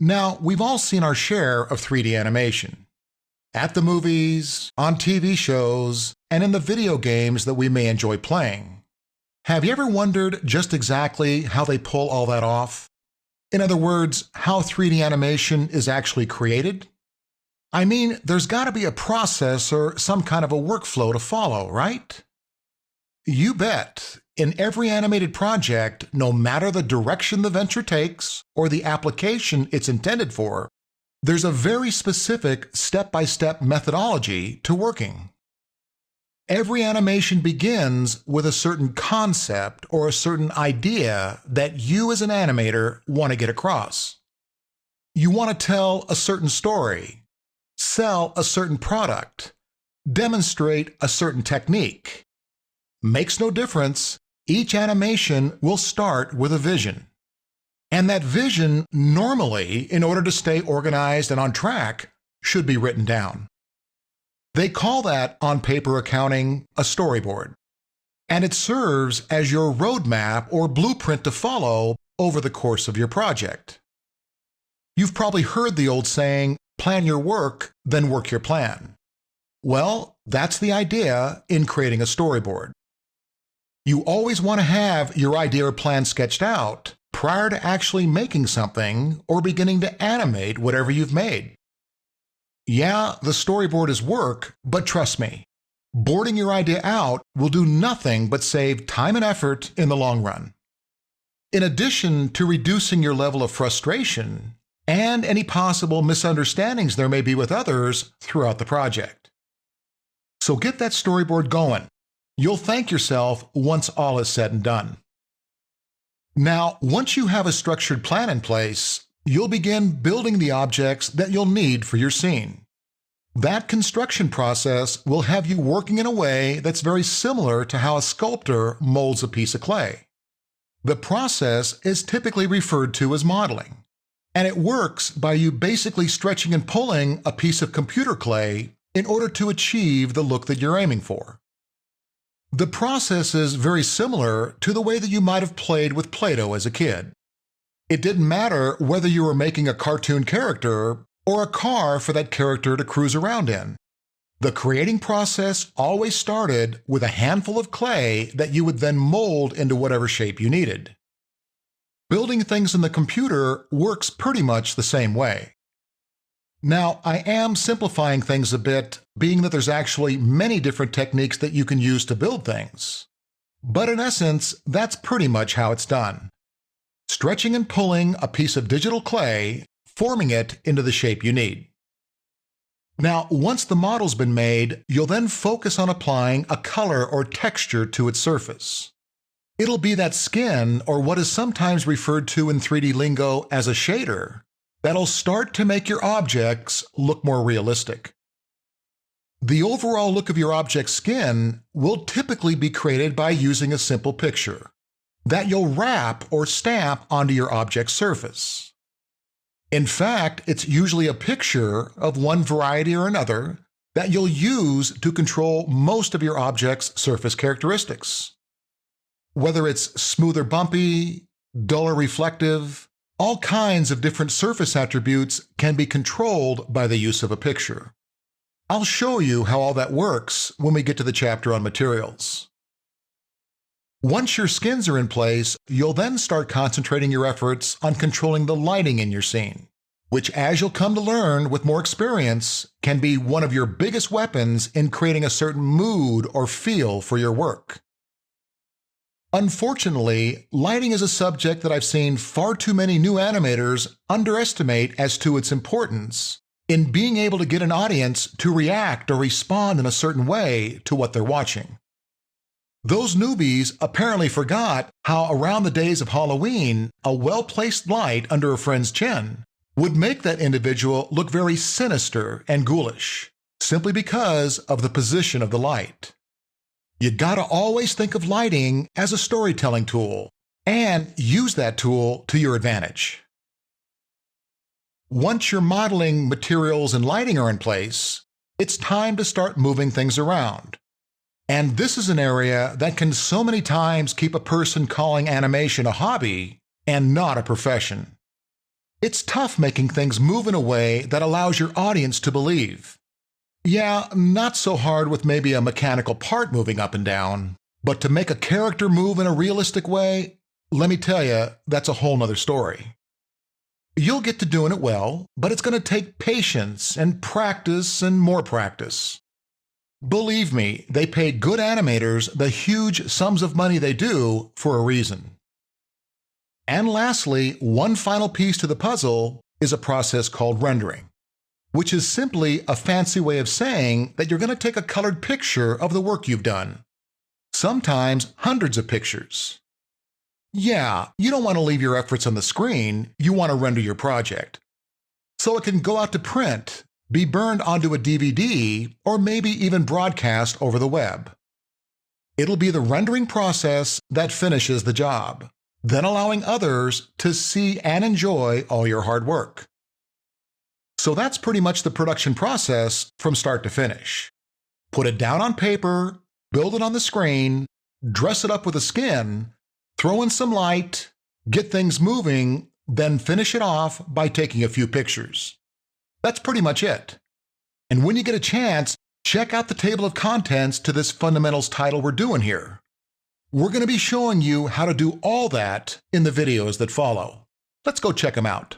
Now, we've all seen our share of 3D animation. At the movies, on TV shows, and in the video games that we may enjoy playing. Have you ever wondered just exactly how they pull all that off? In other words, how 3D animation is actually created? I mean, there's got to be a process or some kind of a workflow to follow, right? You bet. In every animated project, no matter the direction the venture takes or the application it's intended for, there's a very specific step-by-step methodology to working. Every animation begins with a certain concept or a certain idea that you as an animator want to get across. You want to tell a certain story, sell a certain product, demonstrate a certain technique. Makes no difference, each animation will start with a vision. And that vision, normally, in order to stay organized and on track, should be written down. They call that, on paper accounting, a storyboard. And it serves as your roadmap or blueprint to follow over the course of your project. You've probably heard the old saying, plan your work, then work your plan. Well, that's the idea in creating a storyboard. You always want to have your idea or plan sketched out prior to actually making something or beginning to animate whatever you've made. Yeah, the storyboard is work, but trust me, boarding your idea out will do nothing but save time and effort in the long run. In addition to reducing your level of frustration and any possible misunderstandings there may be with others throughout the project. So get that storyboard going. You'll thank yourself once all is said and done. Now, once you have a structured plan in place, you'll begin building the objects that you'll need for your scene. That construction process will have you working in a way that's very similar to how a sculptor molds a piece of clay. The process is typically referred to as modeling, and it works by you basically stretching and pulling a piece of computer clay in order to achieve the look that you're aiming for. The process is very similar to the way that you might have played with Play-Doh as a kid. It didn't matter whether you were making a cartoon character or a car for that character to cruise around in. The creating process always started with a handful of clay that you would then mold into whatever shape you needed. Building things in the computer works pretty much the same way. Now, I am simplifying things a bit, being that there's actually many different techniques that you can use to build things. But in essence, that's pretty much how it's done. Stretching and pulling a piece of digital clay, forming it into the shape you need. Now, once the model's been made, you'll then focus on applying a color or texture to its surface. It'll be that skin, or what is sometimes referred to in 3D lingo as a shader, that'll start to make your objects look more realistic. The overall look of your object's skin will typically be created by using a simple picture that you'll wrap or stamp onto your object's surface. In fact, it's usually a picture of one variety or another that you'll use to control most of your object's surface characteristics. Whether it's smooth or bumpy, dull or reflective, all kinds of different surface attributes can be controlled by the use of a picture. I'll show you how all that works when we get to the chapter on materials. Once your skins are in place, you'll then start concentrating your efforts on controlling the lighting in your scene, which, as you'll come to learn with more experience, can be one of your biggest weapons in creating a certain mood or feel for your work. Unfortunately, lighting is a subject that I've seen far too many new animators underestimate as to its importance in being able to get an audience to react or respond in a certain way to what they're watching. Those newbies apparently forgot how around the days of Halloween, a well-placed light under a friend's chin would make that individual look very sinister and ghoulish, simply because of the position of the light. You gotta always think of lighting as a storytelling tool and use that tool to your advantage. Once your modeling, materials, and lighting are in place, it's time to start moving things around. And this is an area that can so many times keep a person calling animation a hobby and not a profession. It's tough making things move in a way that allows your audience to believe. Yeah, not so hard with maybe a mechanical part moving up and down, but to make a character move in a realistic way, let me tell you, that's a whole nother story. You'll get to doing it well, but it's going to take patience and practice and more practice. Believe me, they pay good animators the huge sums of money they do for a reason. And lastly, one final piece to the puzzle is a process called rendering, which is simply a fancy way of saying that you're going to take a colored picture of the work you've done, sometimes hundreds of pictures. Yeah, you don't want to leave your efforts on the screen, you want to render your project. So it can go out to print, be burned onto a DVD, or maybe even broadcast over the web. It'll be the rendering process that finishes the job, then allowing others to see and enjoy all your hard work. So that's pretty much the production process from start to finish. Put it down on paper, build it on the screen, dress it up with a skin, throw in some light, get things moving, then finish it off by taking a few pictures. That's pretty much it. And when you get a chance, check out the table of contents to this fundamentals title we're doing here. We're going to be showing you how to do all that in the videos that follow. Let's go check them out.